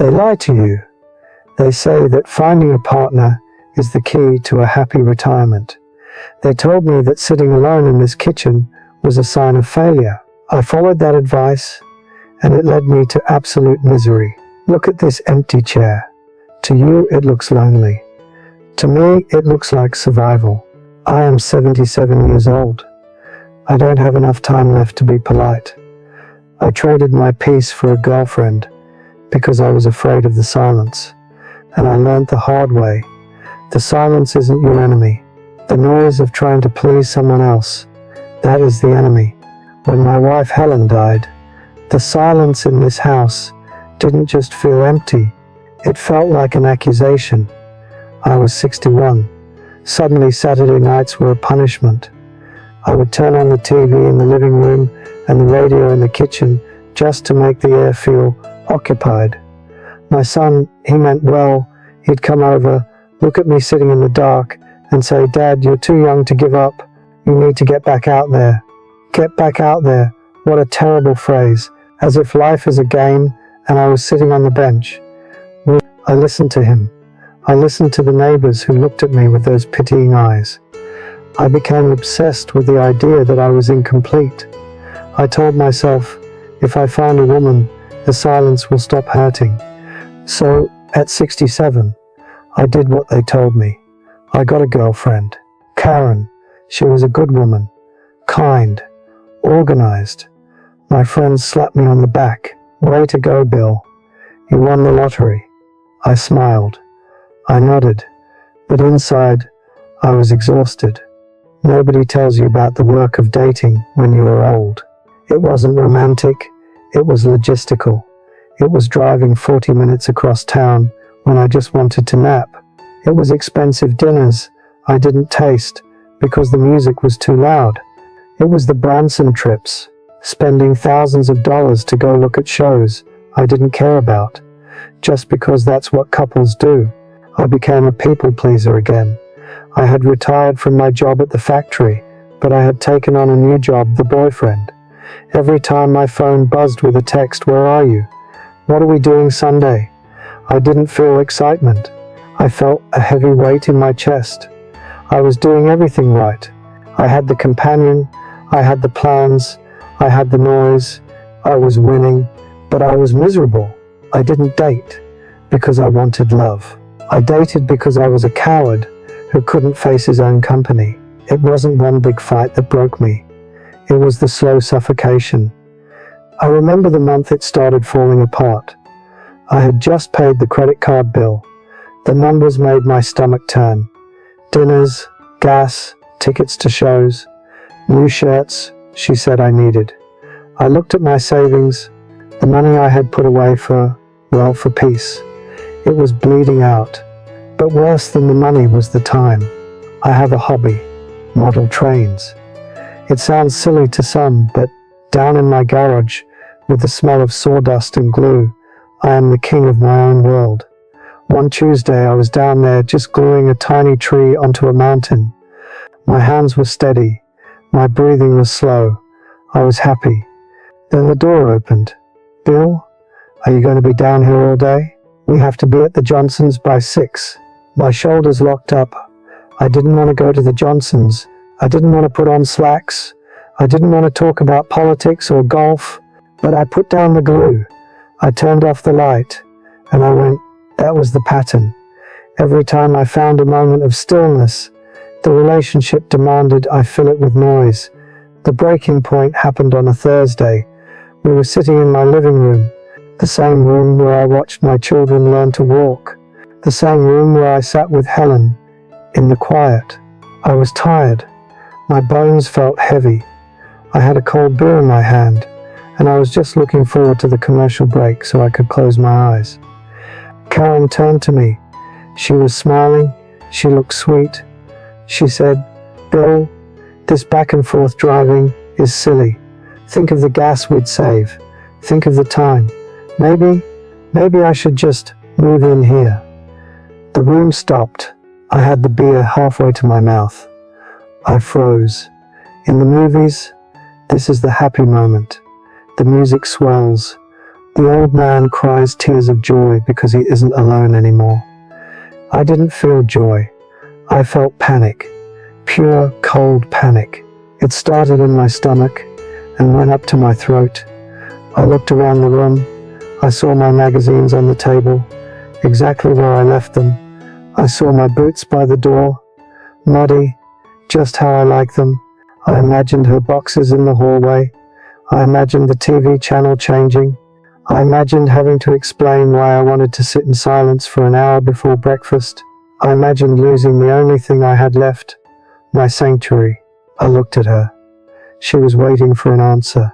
They lie to you. They say that finding a partner is the key to a happy retirement. They told me that sitting alone in this kitchen was a sign of failure. I followed that advice, and it led me to absolute misery. Look at this empty chair. To you, it looks lonely. To me, it looks like survival. I am 77 years old. I don't have enough time left to be polite. I traded my peace for a girlfriend because I was afraid of the silence. And I learned the hard way. The silence isn't your enemy. The noise of trying to please someone else, that is the enemy. When my wife Helen died, the silence in this house didn't just feel empty. It felt like an accusation. I was 61. Suddenly Saturday nights were a punishment. I would turn on the TV in the living room and the radio in the kitchen just to make the air feel occupied. My son, he meant well. He'd come over, look at me sitting in the dark, and say, "Dad, you're too young to give up. You need to get back out there." Get back out there. What a terrible phrase. As if life is a game and I was sitting on the bench. I listened to him. I listened to the neighbors who looked at me with those pitying eyes. I became obsessed with the idea that I was incomplete. I told myself, if I find a woman, the silence will stop hurting. So, at 67, I did what they told me. I got a girlfriend, Karen. She was a good woman, kind, organized. My friends slapped me on the back. "Way to go, Bill. You won the lottery." I smiled. I nodded. But inside, I was exhausted. Nobody tells you about the work of dating when you are old. It wasn't romantic. It was logistical. It was driving 40 minutes across town when I just wanted to nap. It was expensive dinners I didn't taste because the music was too loud. It was the Branson trips, spending thousands of dollars to go look at shows I didn't care about, just because that's what couples do. I became a people pleaser again. I had retired from my job at the factory, but I had taken on a new job, the boyfriend. Every time my phone buzzed with a text, "Where are you? What are we doing Sunday?" I didn't feel excitement. I felt a heavy weight in my chest. I was doing everything right. I had the companion, I had the plans, I had the noise, I was winning, but I was miserable. I didn't date because I wanted love. I dated because I was a coward who couldn't face his own company. It wasn't one big fight that broke me. It was the slow suffocation. I remember the month it started falling apart. I had just paid the credit card bill. The numbers made my stomach turn. Dinners, gas, tickets to shows, new shirts she said I needed. I looked at my savings, the money I had put away for peace. It was bleeding out. But worse than the money was the time. I have a hobby, model trains. It sounds silly to some, but down in my garage, with the smell of sawdust and glue, I am the king of my own world. One Tuesday I was down there just gluing a tiny tree onto a mountain. My hands were steady. My breathing was slow. I was happy. Then the door opened. "Bill, are you going to be down here all day? We have to be at the Johnsons by 6. My shoulders locked up. I didn't want to go to the Johnsons. I didn't want to put on slacks. I didn't want to talk about politics or golf. But I put down the glue. I turned off the light. And I went, that was the pattern. Every time I found a moment of stillness, the relationship demanded I fill it with noise. The breaking point happened on a Thursday. We were sitting in my living room, the same room where I watched my children learn to walk, the same room where I sat with Helen, in the quiet. I was tired. My bones felt heavy. I had a cold beer in my hand, and I was just looking forward to the commercial break so I could close my eyes. Karen turned to me. She was smiling. She looked sweet. She said, "Bill, this back and forth driving is silly. Think of the gas we'd save. Think of the time. Maybe I should just move in here." The room stopped. I had the beer halfway to my mouth. I froze. In the movies, this is the happy moment. The music swells. The old man cries tears of joy because he isn't alone anymore. I didn't feel joy. I felt panic. Pure, cold panic. It started in my stomach and went up to my throat. I looked around the room. I saw my magazines on the table, exactly where I left them. I saw my boots by the door, muddy, just how I like them. I imagined her boxes in the hallway. I imagined the TV channel changing. I imagined having to explain why I wanted to sit in silence for an hour before breakfast. I imagined losing the only thing I had left, my sanctuary. I looked at her. She was waiting for an answer.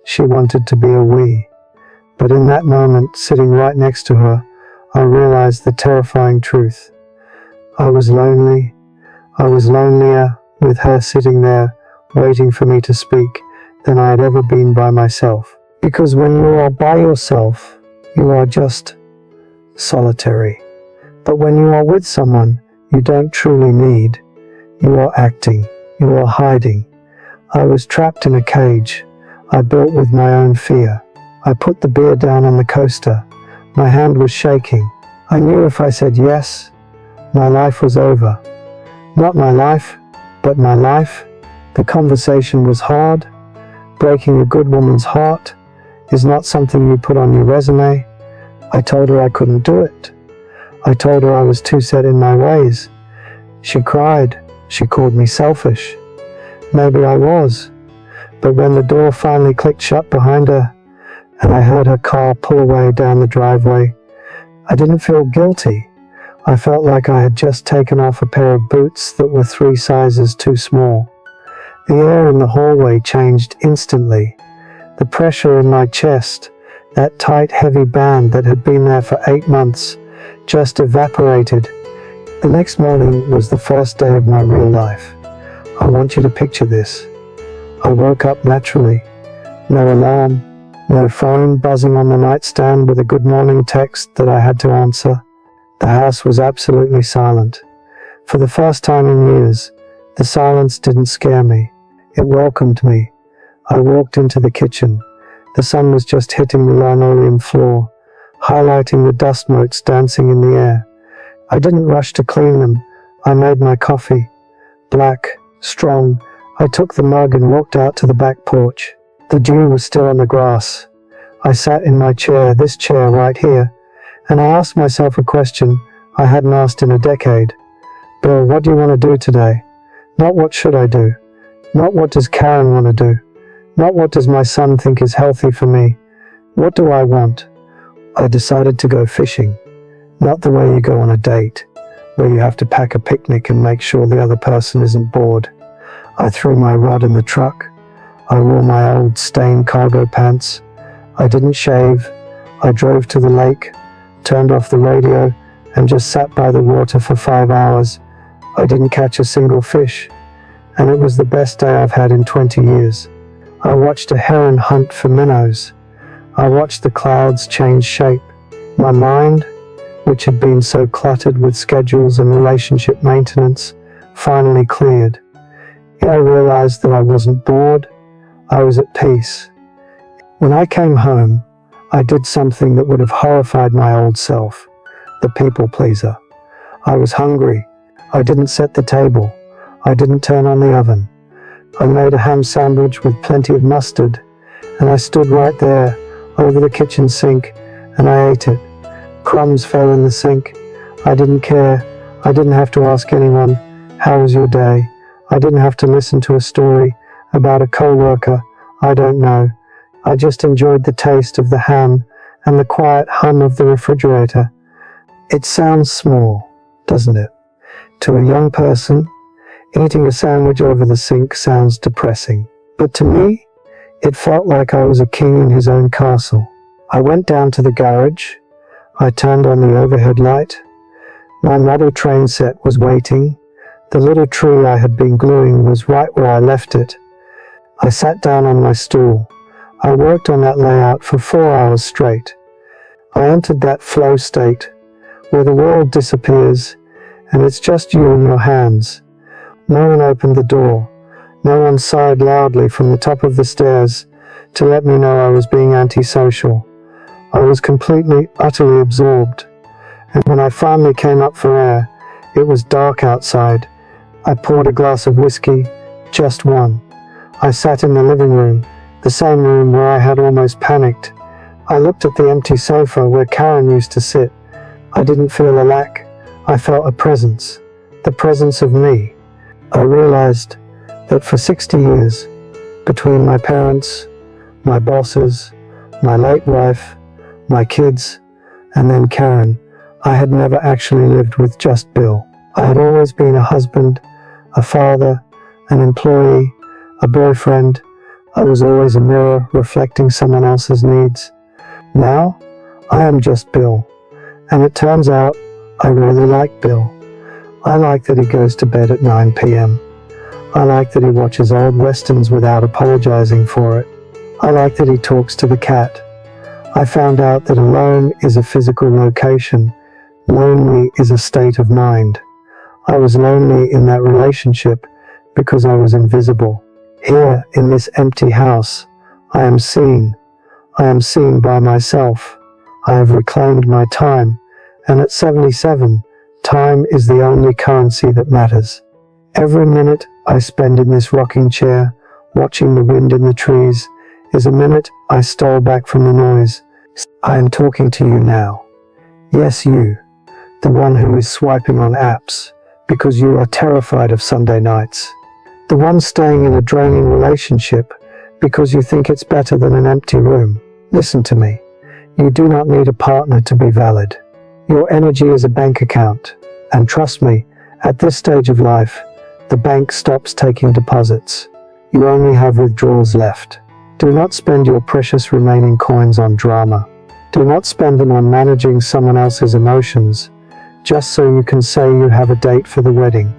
She wanted to be a we. But in that moment, sitting right next to her, I realized the terrifying truth. I was lonely. I was lonelier with her sitting there, waiting for me to speak, than I had ever been by myself. Because when you are by yourself, you are just solitary. But when you are with someone you don't truly need, you are acting, you are hiding. I was trapped in a cage I built with my own fear. I put the beer down on the coaster. My hand was shaking. I knew if I said yes, my life was over. Not my life, but my life. The conversation was hard. Breaking a good woman's heart is not something you put on your resume. I told her I couldn't do it. I told her I was too set in my ways. She cried. She called me selfish. Maybe I was. But when the door finally clicked shut behind her, and I heard her car pull away down the driveway, I didn't feel guilty. I felt like I had just taken off a pair of boots that were 3 sizes too small. The air in the hallway changed instantly. The pressure in my chest, that tight, heavy band that had been there for 8 months, just evaporated. The next morning was the first day of my real life. I want you to picture this. I woke up naturally. No alarm. No phone buzzing on the nightstand with a good morning text that I had to answer. The house was absolutely silent. For the first time in years, the silence didn't scare me. It welcomed me. I walked into the kitchen. The sun was just hitting the linoleum floor, highlighting the dust motes dancing in the air. I didn't rush to clean them. I made my coffee. Black, strong. I took the mug and walked out to the back porch. The dew was still on the grass. I sat in my chair, this chair right here, and I asked myself a question I hadn't asked in a decade. Bill, what do you want to do today? Not what should I do? Not what does Karen want to do? Not what does my son think is healthy for me? What do I want? I decided to go fishing. Not the way you go on a date, where you have to pack a picnic and make sure the other person isn't bored. I threw my rod in the truck. I wore my old stained cargo pants. I didn't shave. I drove to the lake, turned off the radio, and just sat by the water for 5 hours. I didn't catch a single fish, and it was the best day I've had in 20 years. I watched a heron hunt for minnows. I watched the clouds change shape. My mind, which had been so cluttered with schedules and relationship maintenance, finally cleared. I realized that I wasn't bored. I was at peace. When I came home, I did something that would have horrified my old self, the people pleaser. I was hungry. I didn't set the table. I didn't turn on the oven. I made a ham sandwich with plenty of mustard, and I stood right there over the kitchen sink, and I ate it. Crumbs fell in the sink. I didn't care. I didn't have to ask anyone, "How was your day?" I didn't have to listen to a story about a co-worker I don't know. I just enjoyed the taste of the ham and the quiet hum of the refrigerator. It sounds small, doesn't it? To a young person, eating a sandwich over the sink sounds depressing. But to me, it felt like I was a king in his own castle. I went down to the garage. I turned on the overhead light. My model train set was waiting. The little tree I had been gluing was right where I left it. I sat down on my stool. I worked on that layout for 4 hours straight. I entered that flow state, where the world disappears, and it's just you and your hands. No one opened the door. No one sighed loudly from the top of the stairs to let me know I was being antisocial. I was completely, utterly absorbed. And when I finally came up for air, it was dark outside. I poured a glass of whiskey, just one. I sat in the living room, the same room where I had almost panicked. I looked at the empty sofa where Karen used to sit. I didn't feel a lack. I felt a presence, the presence of me. I realized that for 60 years, between my parents, my bosses, my late wife, my kids, and then Karen, I had never actually lived with just Bill. I had always been a husband, a father, an employee, a boyfriend. I was always a mirror reflecting someone else's needs. Now, I am just Bill. And it turns out, I really like Bill. I like that he goes to bed at 9 p.m. I like that he watches old westerns without apologizing for it. I like that he talks to the cat. I found out that alone is a physical location. Lonely is a state of mind. I was lonely in that relationship because I was invisible. Here, in this empty house, I am seen. I am seen by myself. I have reclaimed my time, and at 77, time is the only currency that matters. Every minute I spend in this rocking chair, watching the wind in the trees, is a minute I stole back from the noise. I am talking to you now. Yes, you, the one who is swiping on apps because you are terrified of Sunday nights. The one staying in a draining relationship because you think it's better than an empty room. Listen to me. You do not need a partner to be valid. Your energy is a bank account. And trust me, at this stage of life, the bank stops taking deposits. You only have withdrawals left. Do not spend your precious remaining coins on drama. Do not spend them on managing someone else's emotions, just so you can say you have a date for the wedding.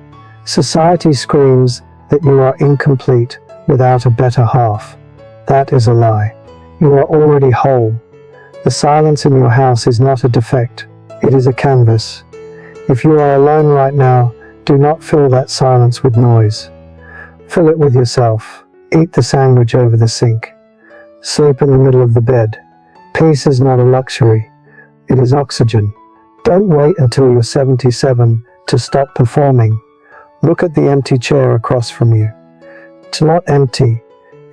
Society screams that you are incomplete without a better half. That is a lie. You are already whole. The silence in your house is not a defect. It is a canvas. If you are alone right now, do not fill that silence with noise. Fill it with yourself. Eat the sandwich over the sink. Sleep in the middle of the bed. Peace is not a luxury. It is oxygen. Don't wait until you're 77 to stop performing. Look at the empty chair across from you. It's not empty.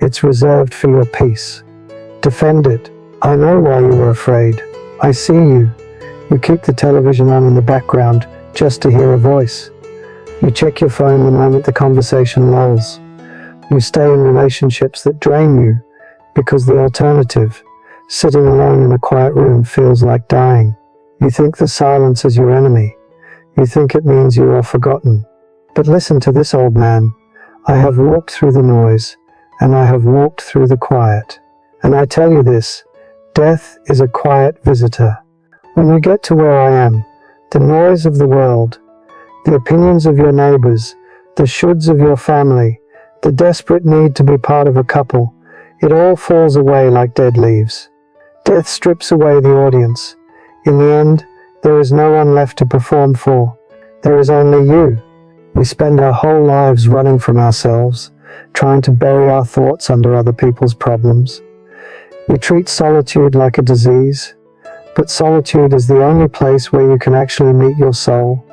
It's reserved for your peace. Defend it. I know why you were afraid. I see you. You keep the television on in the background just to hear a voice. You check your phone the moment the conversation lulls. You stay in relationships that drain you because the alternative, sitting alone in a quiet room, feels like dying. You think the silence is your enemy. You think it means you are forgotten. But listen to this, old man. I have walked through the noise, and I have walked through the quiet. And I tell you this, death is a quiet visitor. When you get to where I am, the noise of the world, the opinions of your neighbors, the shoulds of your family, the desperate need to be part of a couple, it all falls away like dead leaves. Death strips away the audience. In the end, there is no one left to perform for. There is only you. We spend our whole lives running from ourselves, trying to bury our thoughts under other people's problems. We treat solitude like a disease, but solitude is the only place where you can actually meet your soul.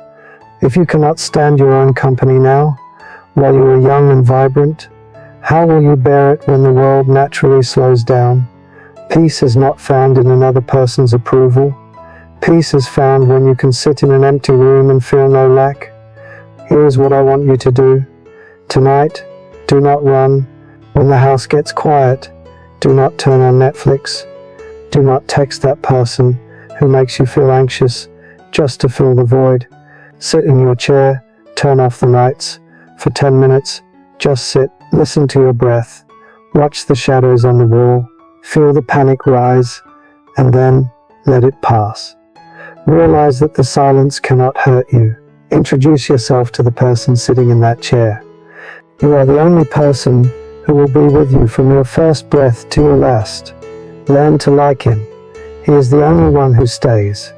If you cannot stand your own company now, while you are young and vibrant, how will you bear it when the world naturally slows down? Peace is not found in another person's approval. Peace is found when you can sit in an empty room and feel no lack. Here is what I want you to do. Tonight, do not run. When the house gets quiet, do not turn on Netflix. Do not text that person who makes you feel anxious just to fill the void. Sit in your chair, turn off the lights. For 10 minutes, just sit, listen to your breath, watch the shadows on the wall, feel the panic rise, and then let it pass. Realize that the silence cannot hurt you. Introduce yourself to the person sitting in that chair. You are the only person who will be with you from your first breath to your last. Learn to like him. He is the only one who stays.